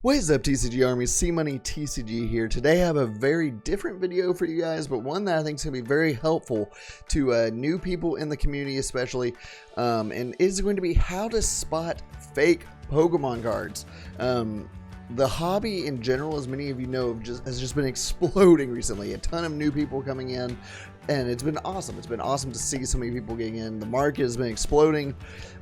What is up, TCG Army? C-Money TCG here. Today I have a very different video for you guys, but one that I think is going to be very helpful to new people in the community especially, and it's going to be how to spot fake Pokemon cards. The hobby in general, as many of you know, has just been exploding recently. A ton of new people coming in, and it's been awesome. It's been awesome to see so many people getting in. The market has been exploding,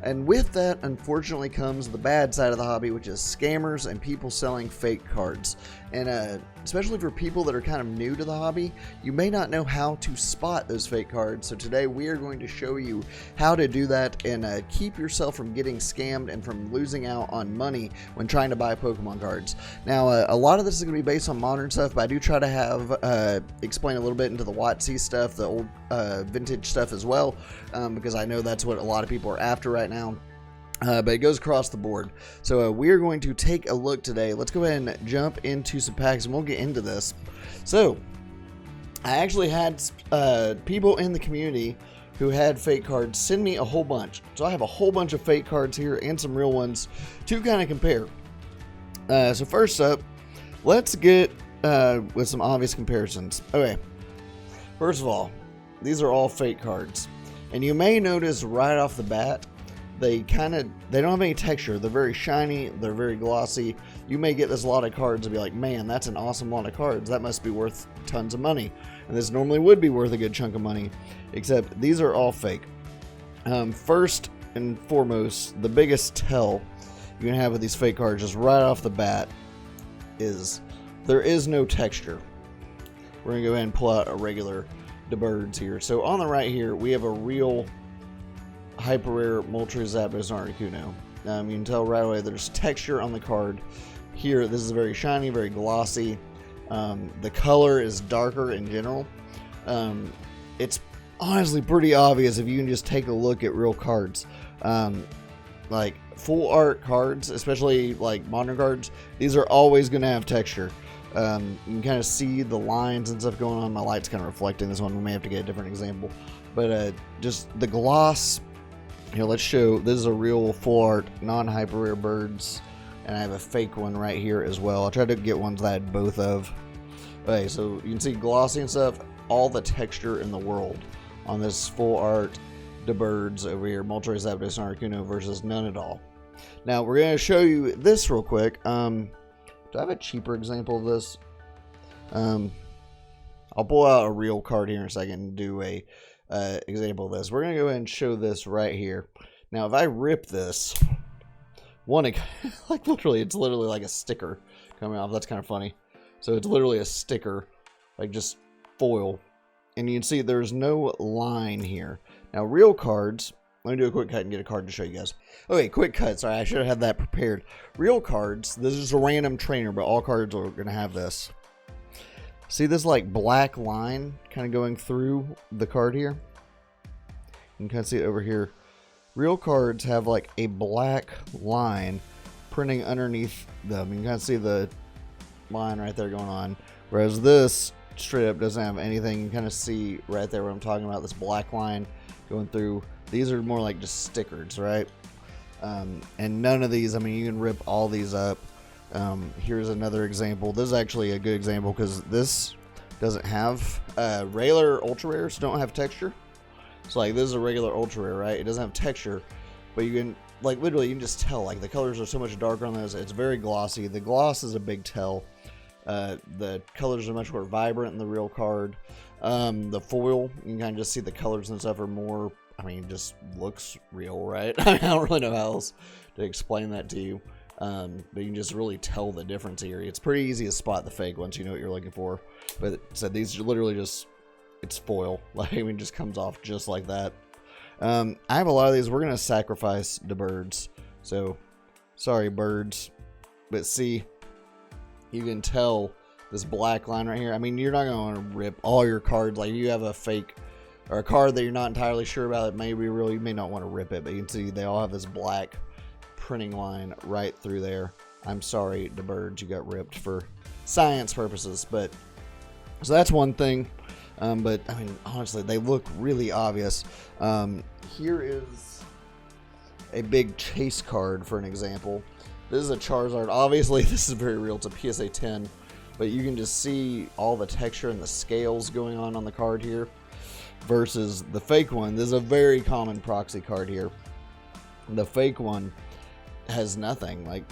and with that, unfortunately, comes the bad side of the hobby, which is scammers and people selling fake cards. And especially for people that are kind of new to the hobby, you may not know how to spot those fake cards. So today we are going to show you how to do that and keep yourself from getting scammed and from losing out on money when trying to buy Pokemon cards. Now, a lot of this is going to be based on modern stuff, but I do try to have explain a little bit into the WotC stuff, the old vintage stuff as well, because I know that's what a lot of people are after right now. But it goes across the board. So we're going to take a look today. Let's go ahead and jump into some packs and we'll get into this. So I actually had people in the community who had fake cards send me a whole bunch. So I have a whole bunch of fake cards here and some real ones to kind of compare. So first up, let's get with some obvious comparisons. Okay, first of all, these are all fake cards. And you may notice right off the bat, they don't have any texture. They're very shiny, they're very glossy. You may get this lot of cards and be like, man, that's an awesome lot of cards. That must be worth tons of money. And this normally would be worth a good chunk of money, except these are all fake. First and foremost, the biggest tell you're gonna have with these fake cards just right off the bat is there is no texture. We're gonna go ahead and pull out a regular Birds here. So on the right here, we have a real hyper rare Moltres Articuno. You can tell right away there's texture on the card. Here, this is very shiny, very glossy. The color is darker in general. It's honestly pretty obvious if you can just take a look at real cards. Like full art cards, especially like modern cards, these are always going to have texture. You can kind of see the lines and stuff going on. My light's kind of reflecting this one. We may have to get a different example. But just the gloss. Here, let's show. This is a real full art, non-hyper rare Birds. And I have a fake one right here as well. I tried to get ones that I had both of. Okay, so you can see glossy and stuff. All the texture in the world on this full art Birds over here. Moltres Articuno versus none at all. Now, we're going to show you this real quick. Do I have a cheaper example of this? I'll pull out a real card here in a second and do a example of this. We're gonna go ahead and show this right here. Now, if I rip this, like literally, it's literally like a sticker coming off. That's kind of funny. So it's literally a sticker, like just foil, and you can see there's no line here. Now, real cards. Let me do a quick cut and get a card to show you guys. Okay, quick cut. Sorry, I should have had that prepared. Real cards, this is a random trainer, but all cards are going to have this. See this like black line kind of going through the card here? You can kind of see it over here. Real cards have like a black line printing underneath them. You can kind of see the line right there going on. Whereas this straight up doesn't have anything. You can kind of see right there what I'm talking about, this black line going through. These are more like just stickers, right? And none of these, I mean, you can rip all these up. Here's another example. This is actually a good example because this doesn't have regular ultra rares don't have texture. So like this is a regular ultra rare, right? It doesn't have texture, but you can like literally you can just tell like the colors are so much darker on this. It's very glossy. The gloss is a big tell. The colors are much more vibrant in the real card. The foil, you can kind of just see the colors and stuff are more, I mean, it just looks real, right? I don't really know how else to explain that to you. But you can just really tell the difference here. It's pretty easy to spot the fake once you know what you're looking for. But so these are literally just, it's foil. Like, I mean, it just comes off just like that. I have a lot of these. We're going to sacrifice the Birds. So, sorry, Birds. But see, you can tell this black line right here. I mean, you're not going to want to rip all your cards. Like, you have a fake or a card that you're not entirely sure about, it may be real. You may not want to rip it, but you can see they all have this black printing line right through there. I'm sorry, the Birds, you got ripped for science purposes. But so that's one thing. But I mean, honestly, they look really obvious. Here is a big chase card for an example. This is a Charizard. Obviously, this is very real. It's a PSA 10. But you can just see all the texture and the scales going on the card here. Versus the fake one. This is a very common proxy card here. The fake one has nothing. Like,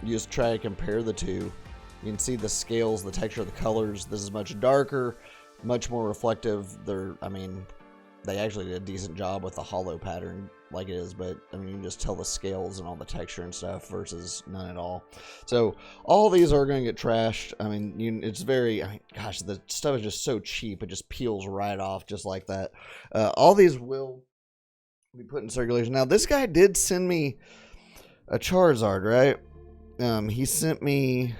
you just try to compare the two. You can see the scales, the texture, the colors. This is much darker, much more reflective. They actually did a decent job with the hollow pattern like it is, but I mean, you can just tell the scales and all the texture and stuff versus none at all. So all these are going to get trashed. I mean, it's very, gosh, the stuff is just so cheap. It just peels right off just like that. All these will be put in circulation. Now, this guy did send me a Charizard, right? He sent me,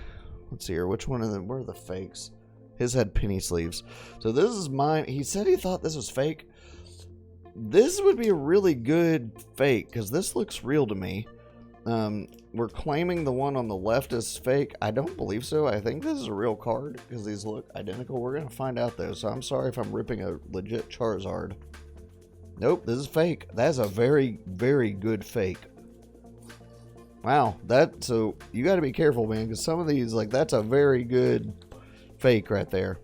let's see here, which one of them, where are the fakes? His had penny sleeves. So this is mine. He said he thought this was fake. This would be a really good fake because this looks real to me. We're claiming the one on the left is fake. I don't believe so. I think this is a real card because these look identical. We're going to find out though. So I'm sorry if I'm ripping a legit Charizard. Nope, this is fake. That's a very, very good fake. Wow, so you got to be careful, man, because some of these, like, that's a very good fake right there.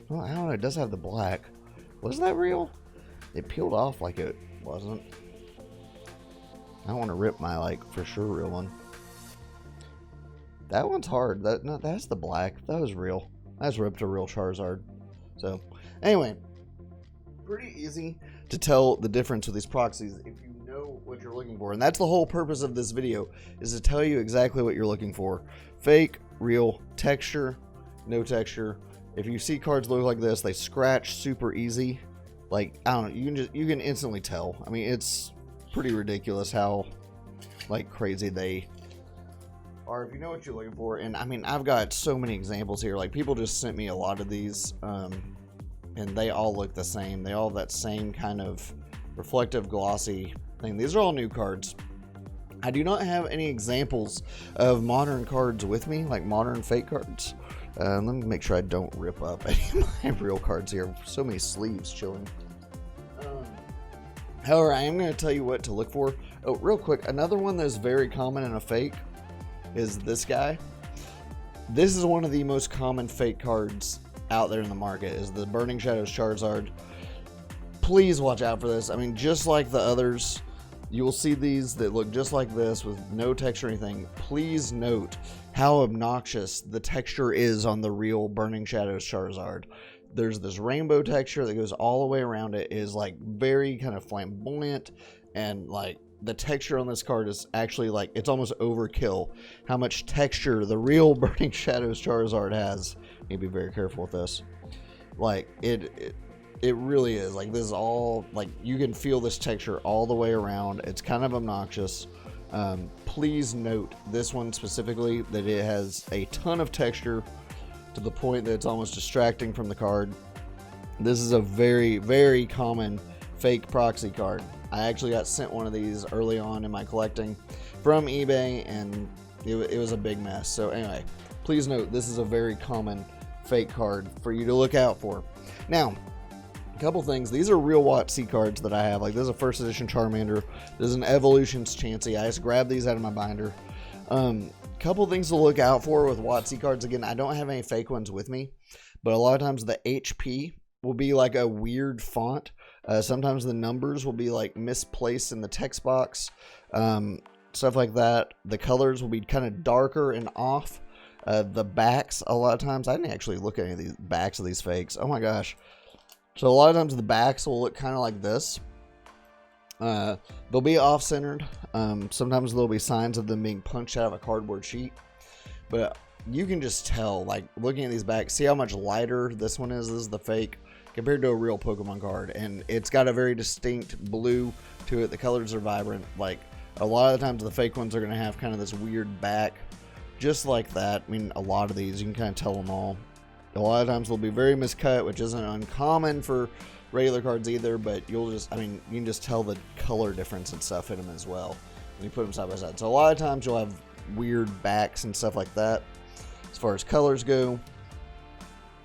Well, I don't know, it does have the black. Was that real? It peeled off like it wasn't. I don't want to rip my, like, for sure real one. That one's hard. That's the black. That was real. I just ripped a real Charizard. So, anyway, pretty easy to tell the difference with these proxies if you know what you're looking for. And that's the whole purpose of this video, is to tell you exactly what you're looking for. Fake, real, texture, no texture. If you see cards look like this, they scratch super easy. Like, I don't know, you can instantly tell. I mean, it's pretty ridiculous how, like, crazy they are if you know what you're looking for. And I mean, I've got so many examples here. Like, people just sent me a lot of these, and they all look the same. They all have that same kind of reflective, glossy thing. These are all new cards. I do not have any examples of modern cards with me, like modern fake cards. Let me make sure I don't rip up any of my real cards here. So many sleeves chilling. However, I am going to tell you what to look for. Oh, real quick, another one that's very common in a fake is this guy. This is one of the most common fake cards out there in the market, is the Burning Shadows Charizard. Please watch out for this. I mean, just like the others, you will see these that look just like this with no texture or anything. Please note how obnoxious the texture is on the real Burning Shadows Charizard. There's this rainbow texture that goes all the way around. It is like very kind of flamboyant, and like the texture on this card is actually like, it's almost overkill how much texture the real Burning Shadows Charizard has. You need to be very careful with this. Like, it really is. Like, this is all, like, you can feel this texture all the way around. It's kind of obnoxious. Please note this one specifically, that it has a ton of texture to the point that it's almost distracting from the card. This is a very, very common fake proxy card. I actually got sent one of these early on in my collecting from eBay, and it was a big mess. So anyway, please note this is a very common fake card for you to look out for. Now, a couple things. These are real WotC cards that I have. Like, this is a first edition Charmander. This is an Evolutions Chansey. I just grabbed these out of my binder. Couple things to look out for with WotC cards. Again, I don't have any fake ones with me, but a lot of times the HP will be like a weird font. Sometimes the numbers will be like misplaced in the text box. Stuff like that. The colors will be kind of darker and off. The backs, a lot of times, I didn't actually look at any of these backs of these fakes. Oh my gosh. So a lot of times the backs will look kind of like this. They'll be off-centered. Sometimes there'll be signs of them being punched out of a cardboard sheet. But you can just tell, like, looking at these backs, see how much lighter this one is. This is the fake compared to a real Pokemon card. And it's got a very distinct blue to it. The colors are vibrant. Like, a lot of the times the fake ones are going to have kind of this weird back. Just like that. I mean, a lot of these, you can kind of tell them all. A lot of times they'll be very miscut, which isn't uncommon for regular cards either, but you'll just, I mean, you can just tell the color difference and stuff in them as well when you put them side by side. So a lot of times you'll have weird backs and stuff like that as far as colors go.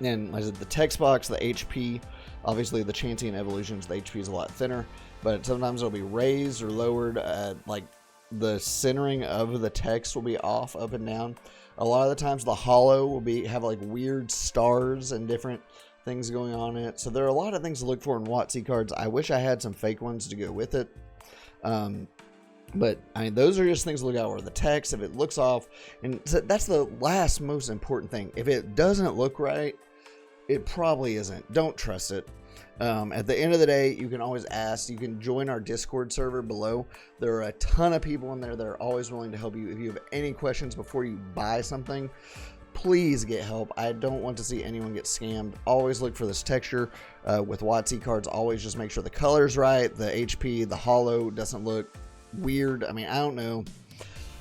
And like I said, the text box, the HP, obviously the Chansey and Evolutions, the HP is a lot thinner, but sometimes it'll be raised or lowered. Like the centering of the text will be off, up and down. A lot of the times the holo will have like weird stars and different things going on in it. So there are a lot of things to look for in WotC cards. I wish I had some fake ones to go with it. But I mean, those are just things to look out for. The text, if it looks off, and that's the last most important thing. If it doesn't look right, it probably isn't. Don't trust it. At the end of the day, you can always ask. You can join our Discord server below. There are a ton of people in there that are always willing to help you. If you have any questions before you buy something, please get help. I don't want to see anyone get scammed. Always look for this texture with WotC cards. Always just make sure the color's right, the HP, the holo doesn't look weird. I mean, I don't know.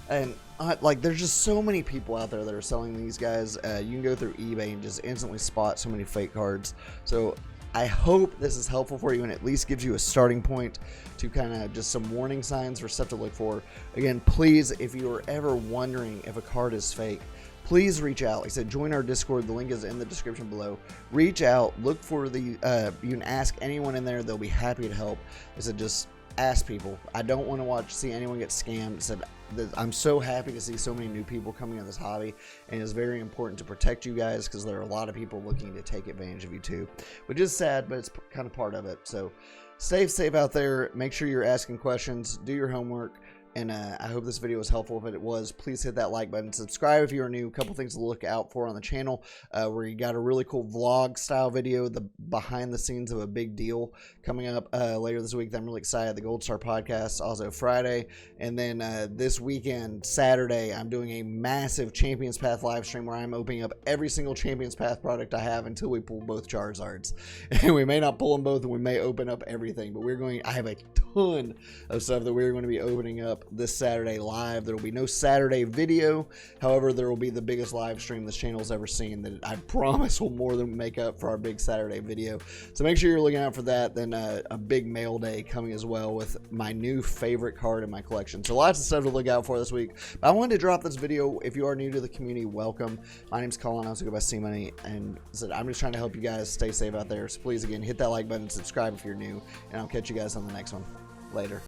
And like, there's just so many people out there that are selling these guys. You can go through eBay and just instantly spot so many fake cards. So I hope this is helpful for you and at least gives you a starting point to kind of just some warning signs for stuff to look for. Again, please, if you are ever wondering if a card is fake, please reach out. Like I said, join our Discord. The link is in the description below. Reach out. Look for the, you can ask anyone in there. They'll be happy to help. I said, just ask people. I don't want to see anyone get scammed. I said, I'm so happy to see so many new people coming in this hobby, and it's very important to protect you guys because there are a lot of people looking to take advantage of you too, which is sad, but it's kind of part of it. So stay safe out there. Make sure you're asking questions. Do your homework. And I hope this video was helpful. If it was, please hit that like button. Subscribe if you're new. A couple things to look out for on the channel. Where you got a really cool vlog style video, the behind the scenes of a big deal coming up later this week. I'm really excited. The Gold Star podcast also Friday. And then this weekend, Saturday, I'm doing a massive Champions Path live stream where I'm opening up every single Champions Path product I have until we pull both Charizards. And we may not pull them both, and we may open up everything. But I have a ton of stuff that we're going to be opening up this Saturday live. There will be no Saturday video. However, there will be the biggest live stream this channel's ever seen that I promise will more than make up for our big Saturday video. So make sure you're looking out for that. Then a big mail day coming as well with my new favorite card in my collection. So lots of stuff to look out for this week. But I wanted to drop this video. If you are new to the community, welcome. My name's Colin. I also go by C-Money, and I'm just trying to help you guys stay safe out there. So please, again, hit that like button, subscribe if you're new, and I'll catch you guys on the next one. Later.